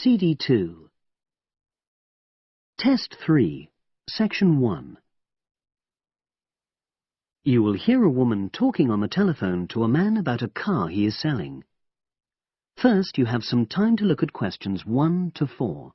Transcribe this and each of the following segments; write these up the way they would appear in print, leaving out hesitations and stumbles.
CD2. Test 3, Section 1. You will hear a woman talking on the telephone to a man about a car he is selling. First, you have some time to look at questions 1 to 4.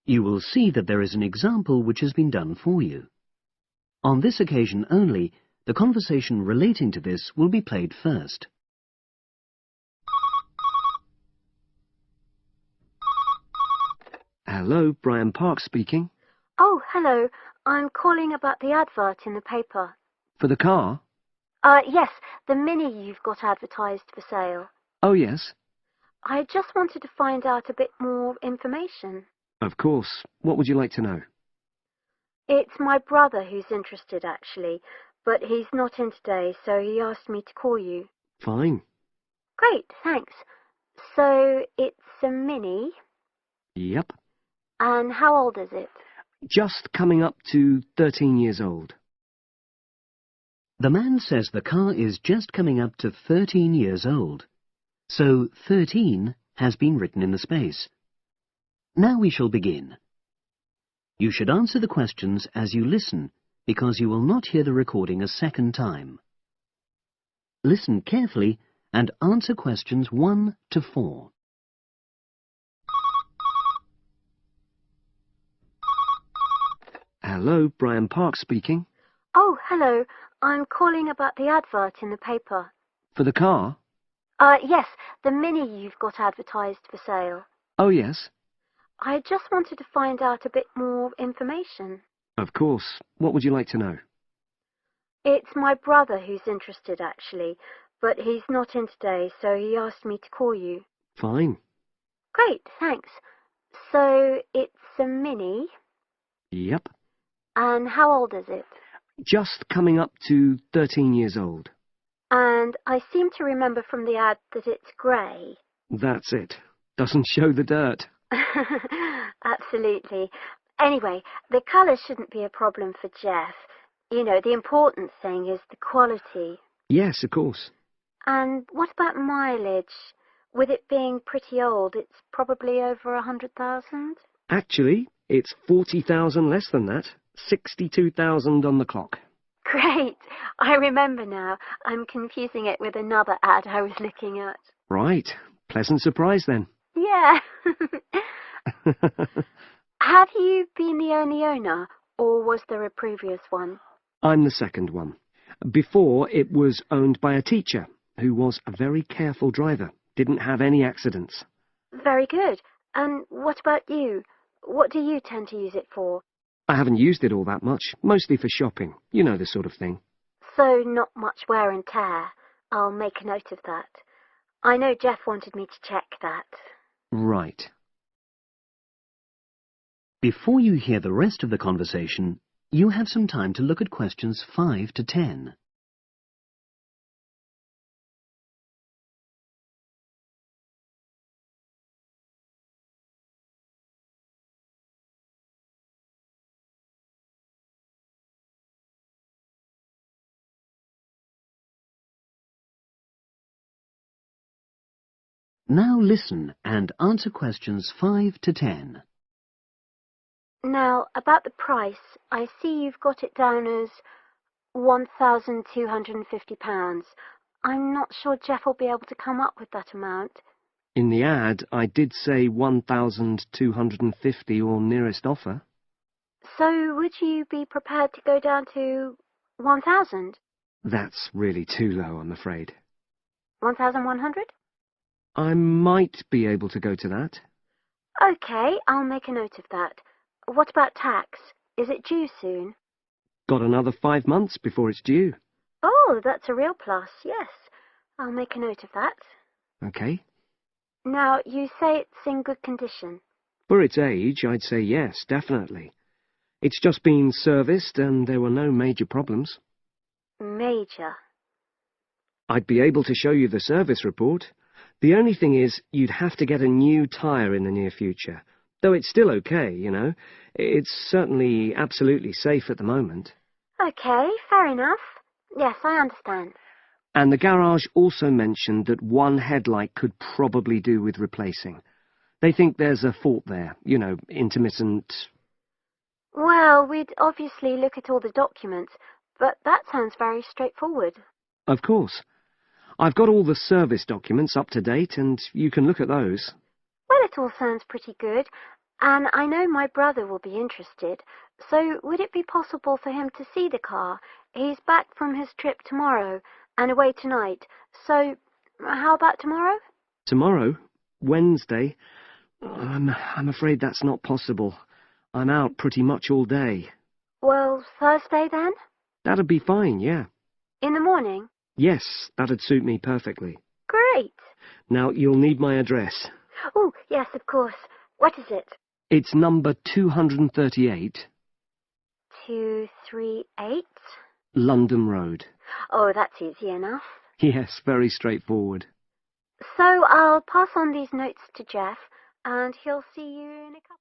You will see that there is an example which has been done for you. On this occasion only, the conversation relating to this will be played first. Hello, Brian Park speaking. Oh, hello. I'm calling about the advert in the paper. For the car? Yes, the Mini you've got advertised for sale. Oh, yes. I just wanted to find out a bit more information. Of course. What would you like to know? It's my brother who's interested, actually, but he's not in today, so he asked me to call you. Fine. Great, thanks. So, it's a Mini, Yep. and how old is it? Just coming up to 13 years old. The man says the car is just coming up to 13 years old. So 13 has been written in the space. Now we shall begin. You should answer the questions as you listen, because you will not hear the recording a second time. Listen carefully and answer questions 1 to 4. Hello, Brian Park speaking. Oh, hello. I'm calling about the advert in the paper. For the car? Yes, the Mini you've got advertised for sale. Oh, yes. I just wanted to find out a bit more information. Of course. What would you like to know? It's my brother who's interested, actually, but he's not in today, so he asked me to call you. Fine. Great, thanks. So, it's a Mini, Yep. and how old is it? Just coming up to 13 years old. And I seem to remember from the ad that it's grey. That's it. Doesn't show the dirt. Absolutely. Anyway, the colour shouldn't be a problem for Jeff. You know, the important thing is the quality. Yes, of course. And what about mileage? With it being pretty old, it's probably over 100,000? Actually, it's 40,000 less than that. 62,000 on the clock. Great! I remember now. I'm confusing it with another ad I was looking at. Right. Pleasant surprise then. Yeah. Have you been the only owner, or was there a previous one? I'm the second one. Before, it was owned by a teacher who was a very careful driver. Didn't have any accidents. Very good. And what about you? What do you tend to use it for? I haven't used it all that much, mostly for shopping. You know the sort of thing. So not much wear and tear. I'll make a note of that. I know Jeff wanted me to check that. Right. Before you hear the rest of the conversation, you have some time to look at questions 5 to 10. Now listen and answer questions 5 to 10. Now, about the price, I see you've got it down as £1,250. I'm not sure Jeff will be able to come up with that amount. In the ad, I did say 1,250 or nearest offer. So would you be prepared to go down to 1,000? That's really too low, I'm afraid. 1,100? I might be able to go to that. Okay, I'll make a note of that. What about tax? Is it due soon? Got another 5 months before it's due. Oh, that's a real plus, yes. I'll make a note of that. Okay. Now, you say it's in good condition. For its age, I'd say yes, definitely. It's just been serviced and there were no major problems. Major. I'd be able to show you the service report. The only thing is, you'd have to get a new tyre in the near future. Though it's still okay, you know. It's certainly absolutely safe at the moment. Okay, fair enough. Yes, I understand. And the garage also mentioned that one headlight could probably do with replacing. They think there's a fault there, you know, intermittent. Well, we'd obviously look at all the documents, but that sounds very straightforward. Of course. I've got all the service documents up to date, and you can look at those. Well, it all sounds pretty good, and I know my brother will be interested, so would it be possible for him to see the car? He's back from his trip tomorrow, and away tonight, so how about tomorrow? Tomorrow? Wednesday? I'm afraid that's not possible. I'm out pretty much all day. Well, Thursday then? That'd be fine, yeah. In the morning? Yes, that'd suit me perfectly. Great. Now, you'll need my address. Oh, yes, of course. What is it? It's number 238. 238? London Road. Oh, that's easy enough. Yes, very straightforward. So I'll pass on these notes to Jeff, and he'll see you in a couple.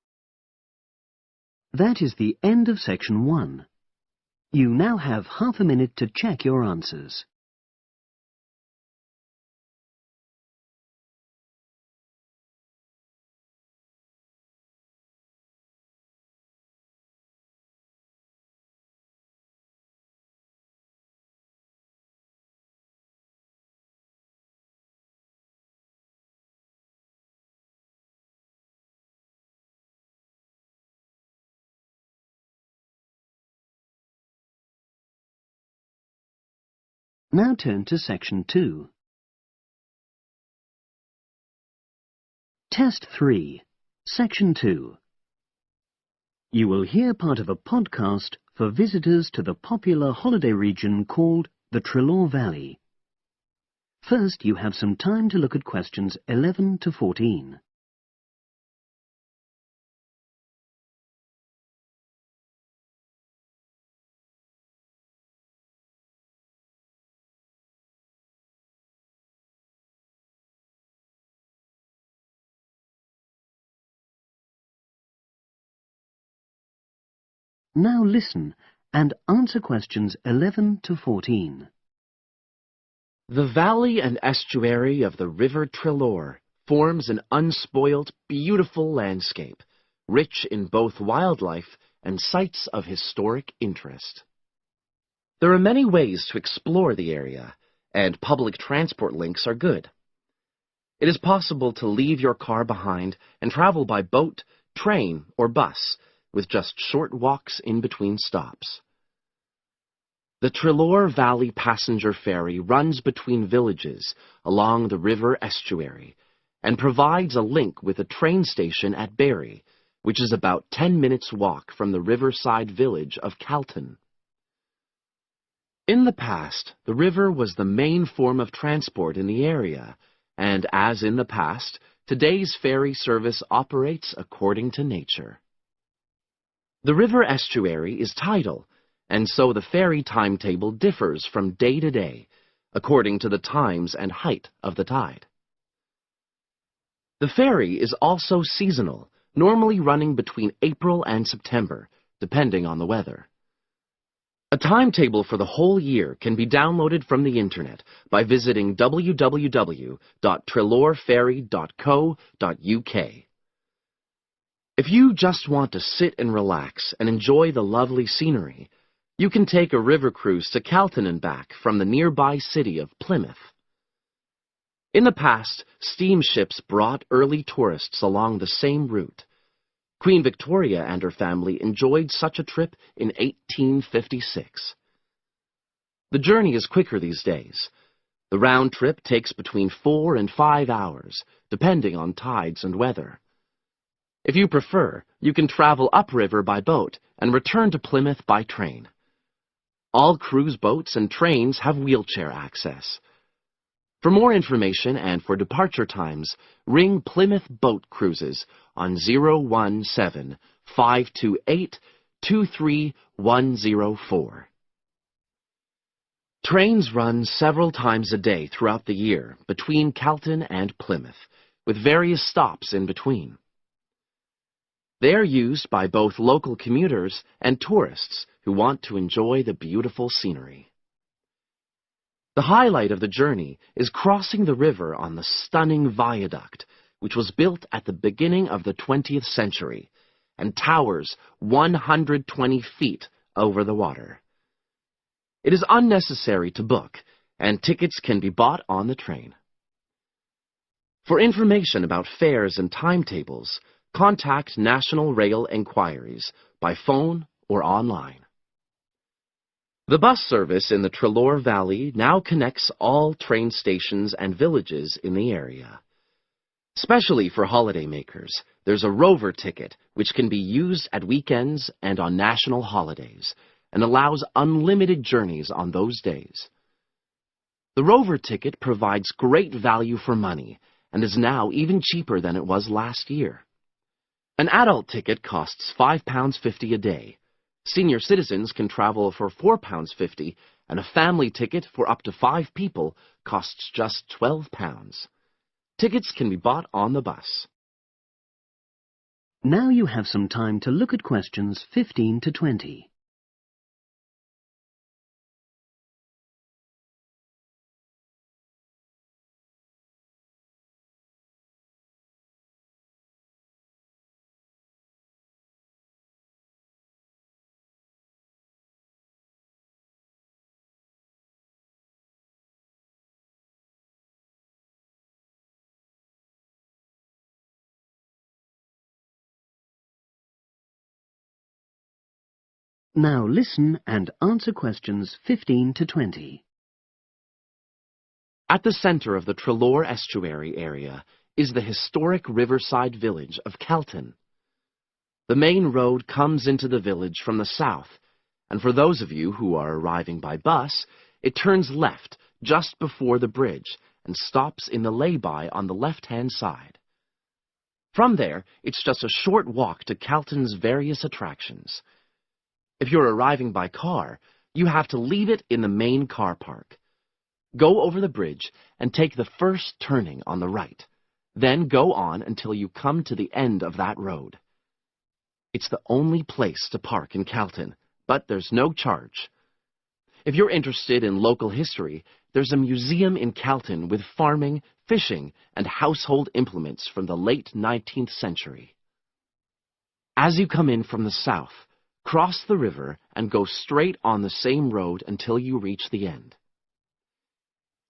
That is the end of section 1. You now have half a minute to check your answers. Now turn to section 2. Test 3, section 2. You will hear part of a podcast for visitors to the popular holiday region called the Treloar Valley. First, you have some time to look at questions 11 to 14. Now listen and answer questions 11 to 14. The valley and estuary of the River Treloar forms an unspoilt, beautiful landscape, rich in both wildlife and sites of historic interest. There are many ways to explore the area, and public transport links are good. It is possible to leave your car behind and travel by boat, train, or bus, with just short walks in between stops. The Treloar Valley Passenger Ferry runs between villages along the river estuary and provides a link with a train station at Barry, which is about 10 minutes' walk from the riverside village of Calton. In the past, the river was the main form of transport in the area, and as in the past, today's ferry service operates according to nature. The river estuary is tidal, and so the ferry timetable differs from day to day, according to the times and height of the tide. The ferry is also seasonal, normally running between April and September, depending on the weather. A timetable for the whole year can be downloaded from the internet by visiting www.treloarferry.co.uk. If you just want to sit and relax and enjoy the lovely scenery, you can take a river cruise to Calton and back from the nearby city of Plymouth. In the past, steamships brought early tourists along the same route. Queen Victoria and her family enjoyed such a trip in 1856. The journey is quicker these days. The round trip takes between 4 and 5 hours, depending on tides and weather. If you prefer, you can travel upriver by boat and return to Plymouth by train. All cruise boats and trains have wheelchair access. For more information and for departure times, ring Plymouth Boat Cruises on 017-528-23104. Trains run several times a day throughout the year between Calton and Plymouth, with various stops in between. They are used by both local commuters and tourists who want to enjoy the beautiful scenery. The highlight of the journey is crossing the river on the stunning viaduct, which was built at the beginning of the 20th century and towers 120 feet over the water. It is unnecessary to book, and tickets can be bought on the train. For information about fares and timetables, contact National Rail Enquiries by phone or online. The bus service in the Treloar Valley now connects all train stations and villages in the area. Especially for holidaymakers, there's a Rover ticket which can be used at weekends and on national holidays, and allows unlimited journeys on those days. The Rover ticket provides great value for money and is now even cheaper than it was last year. An adult ticket costs £5.50 a day. Senior citizens can travel for £4.50, and a family ticket for up to 5 people costs just £12. Tickets can be bought on the bus. Now you have some time to look at questions 15 to 20. Now listen and answer questions 15 to 20. At the center of the Treloar Estuary area is the historic riverside village of Calton. The main road comes into the village from the south, and for those of you who are arriving by bus, it turns left just before the bridge and stops in the lay-by on the left-hand side. From there, it's just a short walk to Calton's various attractions. If you're arriving by car, you have to leave it in the main car park. Go over the bridge and take the first turning on the right. Then go on until you come to the end of that road. It's the only place to park in Calton, but there's no charge. If you're interested in local history, there's a museum in Calton with farming, fishing, and household implements from the late 19th century. As you come in from the south, cross the river and go straight on the same road until you reach the end.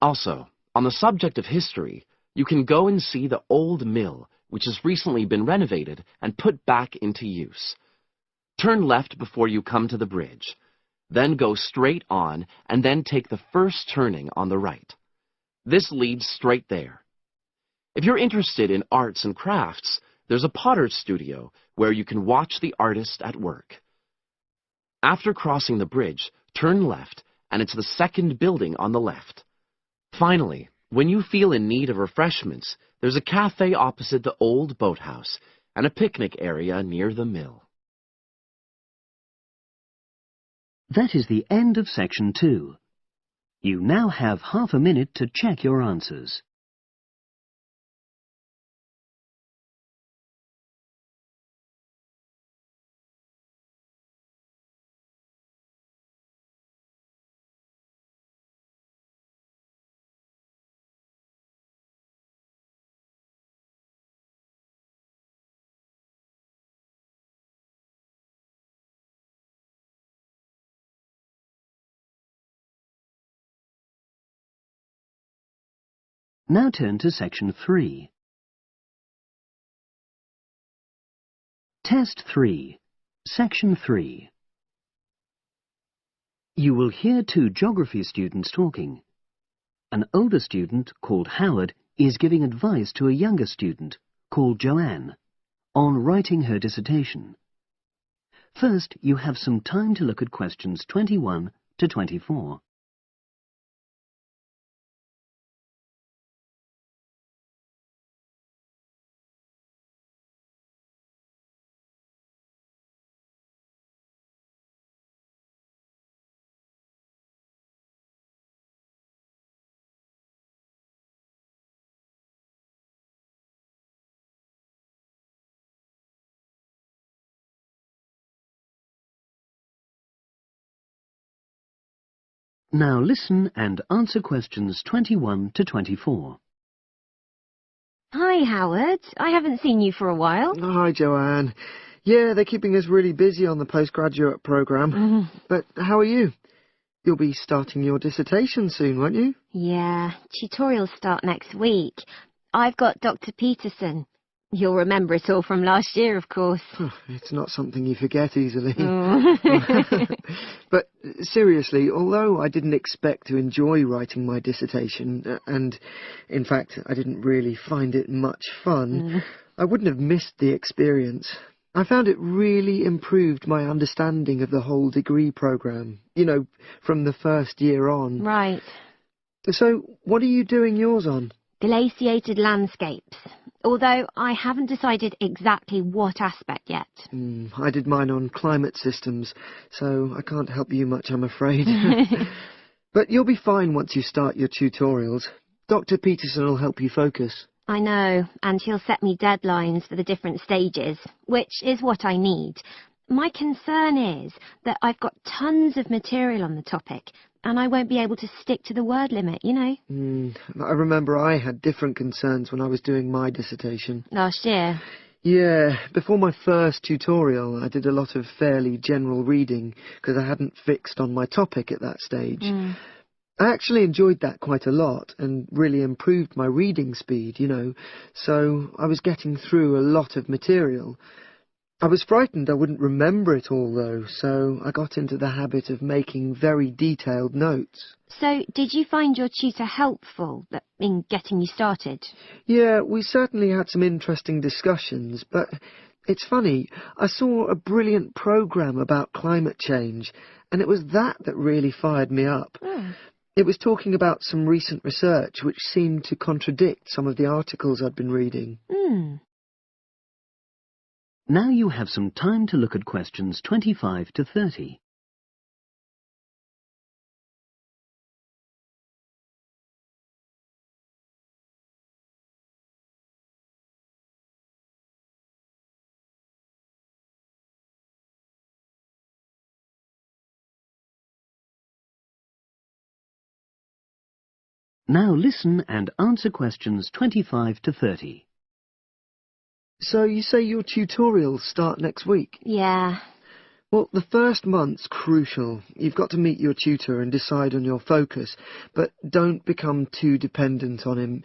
Also, on the subject of history, you can go and see the old mill, which has recently been renovated and put back into use. Turn left before you come to the bridge. Then go straight on and then take the first turning on the right. This leads straight there. If you're interested in arts and crafts, there's a potter's studio where you can watch the artist at work. After crossing the bridge, turn left, and it's the second building on the left. Finally, when you feel in need of refreshments, there's a cafe opposite the old boathouse and a picnic area near the mill. That is the end of section 2. You now have half a minute to check your answers. Now turn to section 3. Test 3, section 3. You will hear 2 geography students talking. An older student, called Howard, is giving advice to a younger student, called Joanne, on writing her dissertation. First, you have some time to look at questions 21 to 24. Now listen and answer questions 21 to 24. Hi, Howard. I haven't seen you for a while. Hi, Joanne. Yeah, they're keeping us really busy on the postgraduate programme. But how are you? You'll be starting your dissertation soon, won't you? Yeah, tutorials start next week. I've got Dr. Peterson. You'll remember it all from last year, of course. It's not something you forget easily. Oh. But seriously, although I didn't expect to enjoy writing my dissertation, and in fact I didn't really find it much fun, I wouldn't have missed the experience. I found it really improved my understanding of the whole degree programme, you know, from the first year on. Right. So, what are you doing yours on? Glaciated landscapes. Although I haven't decided exactly what aspect yet. I did mine on climate systems, so I can't help you much, I'm afraid. But you'll be fine once you start your tutorials. Dr. Peterson will help you focus. I know, and he'll set me deadlines for the different stages, which is what I need. My concern is that I've got tons of material on the topic, and I won't be able to stick to the word limit, you know. I remember I had different concerns when I was doing my dissertation. Last year? Yeah, before my first tutorial I did a lot of fairly general reading because I hadn't fixed on my topic at that stage. I actually enjoyed that quite a lot and really improved my reading speed, you know, so I was getting through a lot of material. I was frightened I wouldn't remember it all, though, so I got into the habit of making very detailed notes. So, did you find your tutor helpful in getting you started? Yeah, we certainly had some interesting discussions, but it's funny, I saw a brilliant programme about climate change, and it was that really fired me up. It was talking about some recent research which seemed to contradict some of the articles I'd been reading. Now you have some time to look at questions 25 to 30. Now listen and answer questions 25 to 30. So you say your tutorials start next week? Yeah. Well, the first month's crucial. You've got to meet your tutor and decide on your focus, but don't become too dependent on him.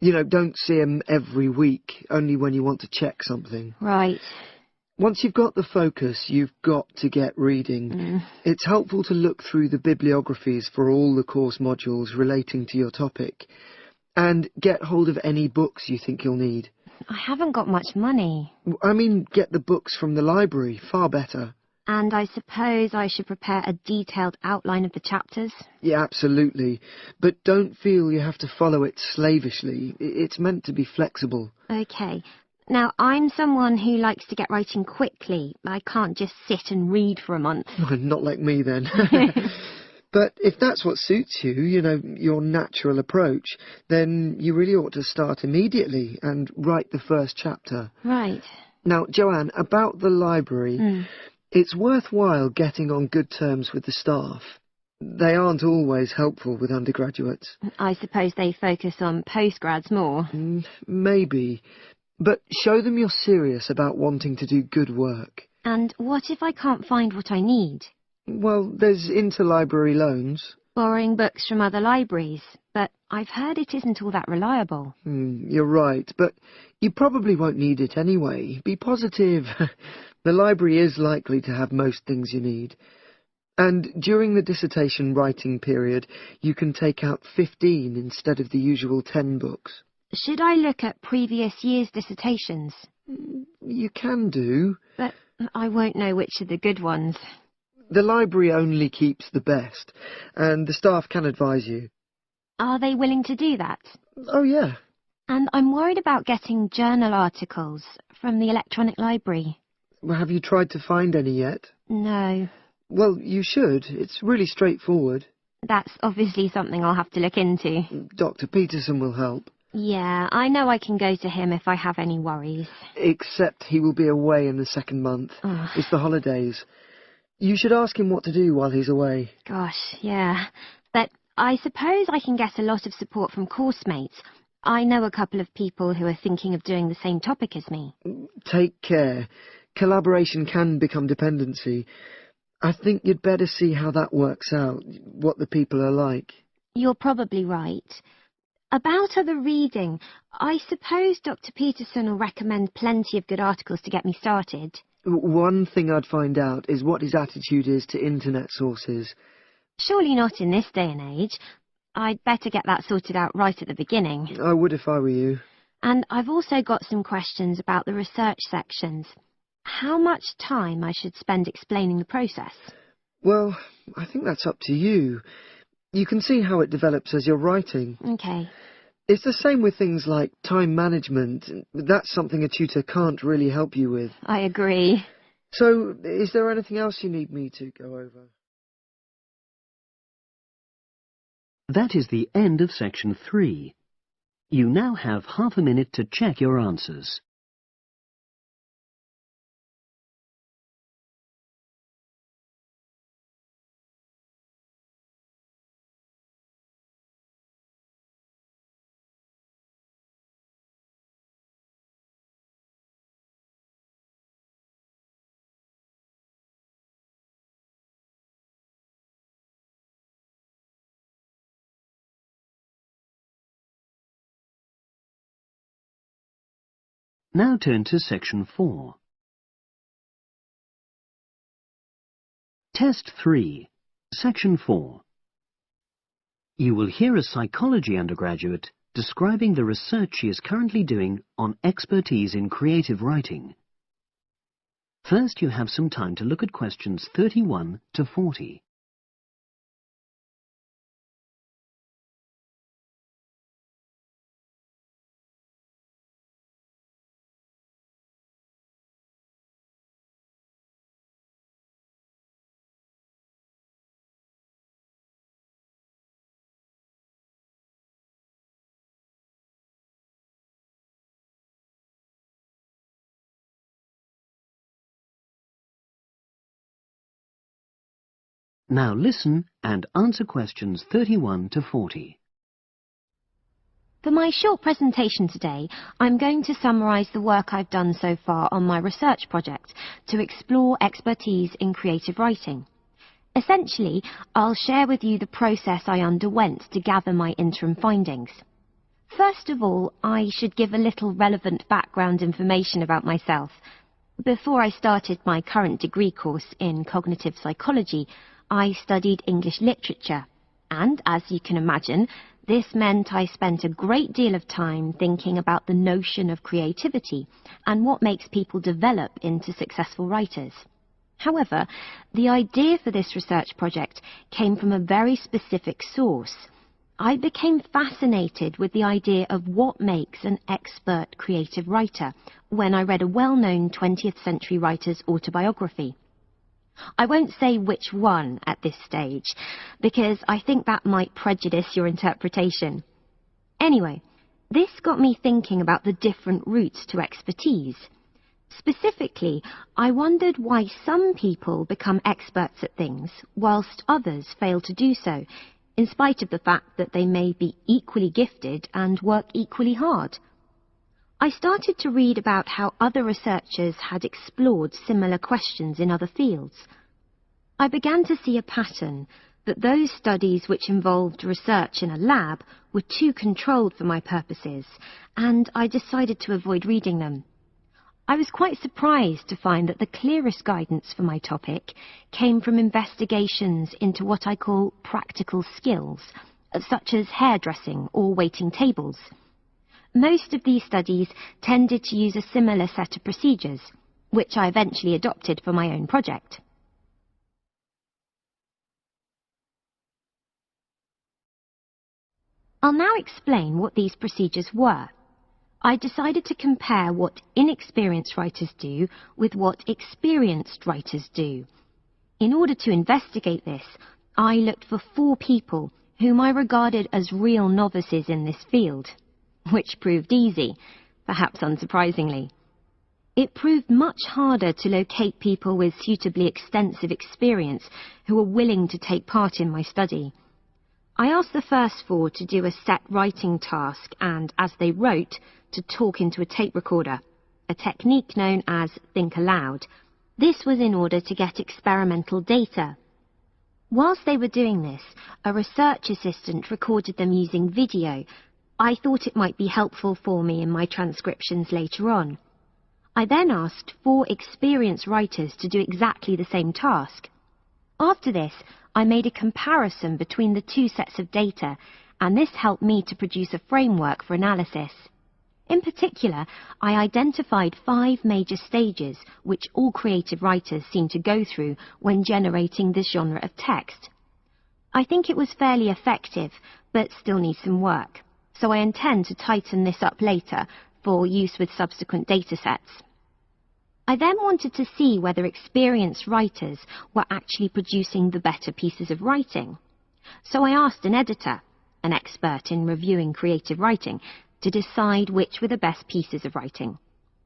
You know, don't see him every week, only when you want to check something. Right. Once you've got the focus, you've got to get reading. It's helpful to look through the bibliographies for all the course modules relating to your topic, and get hold of any books you think you'll need. I haven't got much money. I mean, get the books from the library, far better. And I suppose I should prepare a detailed outline of the chapters? Yeah, absolutely. But don't feel you have to follow it slavishly. It's meant to be flexible. OK. Now, I'm someone who likes to get writing quickly. I can't just sit and read for a month. Not like me, then. But if that's what suits you, you know, your natural approach, then you really ought to start immediately and write the first chapter. Right. Now, Joanne, about the library, it's worthwhile getting on good terms with the staff. They aren't always helpful with undergraduates. I suppose they focus on postgrads more. Maybe. But show them you're serious about wanting to do good work. And what if I can't find what I need? Well, there's interlibrary loans. Borrowing books from other libraries, but I've heard it isn't all that reliable. You're right, but you probably won't need it anyway. Be positive. The library is likely to have most things you need. And during the dissertation writing period, you can take out 15 instead of the usual 10 books. Should I look at previous year's dissertations? You can do. But I won't know which are the good ones. The library only keeps the best, and the staff can advise you. Are they willing to do that? Oh, yeah. And I'm worried about getting journal articles from the electronic library. Well, have you tried to find any yet? No. Well, you should. It's really straightforward. That's obviously something I'll have to look into. Dr. Peterson will help. Yeah, I know I can go to him if I have any worries. Except he will be away in the second month. It's the holidays. You should ask him what to do while he's away. Gosh, yeah. I suppose I can get a lot of support from course mates. I know a couple of people who are thinking of doing the same topic as me. Take care. Collaboration can become dependency. I think you'd better see how that works out, what the people are like. You're probably right. About other reading, I suppose Dr. Peterson will recommend plenty of good articles to get me started. One thing I'd find out is what his attitude is to internet sources. Surely not in this day and age. I'd better get that sorted out right at the beginning. I would if I were you. And I've also got some questions about the research sections. How much time I should spend explaining the process? Well, I think that's up to you. You can see how it develops as you're writing. Okay. It's the same with things like time management. That's something a tutor can't really help you with. I agree. So, is there anything else you need me to go over? That is the end of section 3. You now have half a minute to check your answers. Now turn to section 4. Test 3, section 4. You will hear a psychology undergraduate describing the research she is currently doing on expertise in creative writing. First, you have some time to look at questions 31 to 40. Now listen and answer questions 31 to 40. For my short presentation today, I'm going to summarise the work I've done so far on my research project to explore expertise in creative writing. Essentially, I'll share with you the process I underwent to gather my interim findings. First of all, I should give a little relevant background information about myself. Before I started my current degree course in cognitive psychology, I studied English literature, and as you can imagine, this meant I spent a great deal of time thinking about the notion of creativity and what makes people develop into successful writers. However, the idea for this research project came from a very specific source. I became fascinated with the idea of what makes an expert creative writer when I read a well-known 20th century writer's autobiography. I won't say which one at this stage, because I think that might prejudice your interpretation. Anyway, this got me thinking about the different routes to expertise. Specifically, I wondered why some people become experts at things, whilst others fail to do so, in spite of the fact that they may be equally gifted and work equally hard. I started to read about how other researchers had explored similar questions in other fields. I began to see a pattern that those studies which involved research in a lab were too controlled for my purposes, and I decided to avoid reading them. I was quite surprised to find that the clearest guidance for my topic came from investigations into what I call practical skills, such as hairdressing or waiting tables. Most of these studies tended to use a similar set of procedures, which I eventually adopted for my own project. I'll now explain what these procedures were. I decided to compare what inexperienced writers do with what experienced writers do. In order to investigate this, I looked for 4 people whom I regarded as real novices in this field, which proved easy, perhaps unsurprisingly. It proved much harder to locate people with suitably extensive experience who were willing to take part in my study. I asked the first four to do a set writing task and, as they wrote, to talk into a tape recorder, a technique known as think aloud. This was in order to get experimental data. Whilst they were doing this, a research assistant recorded them using video. I thought it might be helpful for me in my transcriptions later on. I then asked 4 experienced writers to do exactly the same task. After this, I made a comparison between the 2 sets of data, and this helped me to produce a framework for analysis. In particular, I identified 5 major stages which all creative writers seem to go through when generating this genre of text. I think it was fairly effective, but still needs some work, so I intend to tighten this up later for use with subsequent datasets. I then wanted to see whether experienced writers were actually producing the better pieces of writing. So I asked an editor, an expert in reviewing creative writing, to decide which were the best pieces of writing.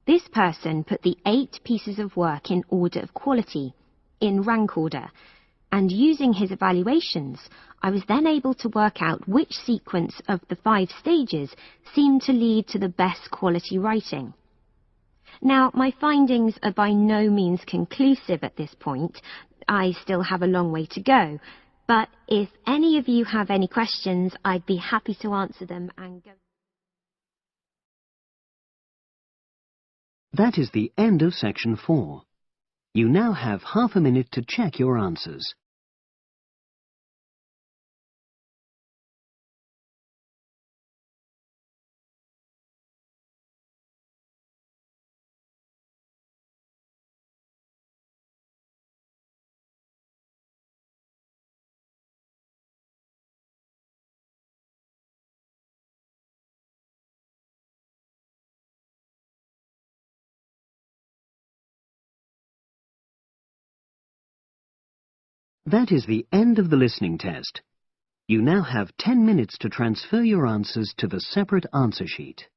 This person put the 8 pieces of work in order of quality, in rank order, and using his evaluations, I was then able to work out which sequence of the 5 stages seemed to lead to the best quality writing. Now, my findings are by no means conclusive at this point. I still have a long way to go, but if any of you have any questions, I'd be happy to answer them and go. That is the end of section 4. You now have half a minute to check your answers. That is the end of the listening test. You now have 10 minutes to transfer your answers to the separate answer sheet.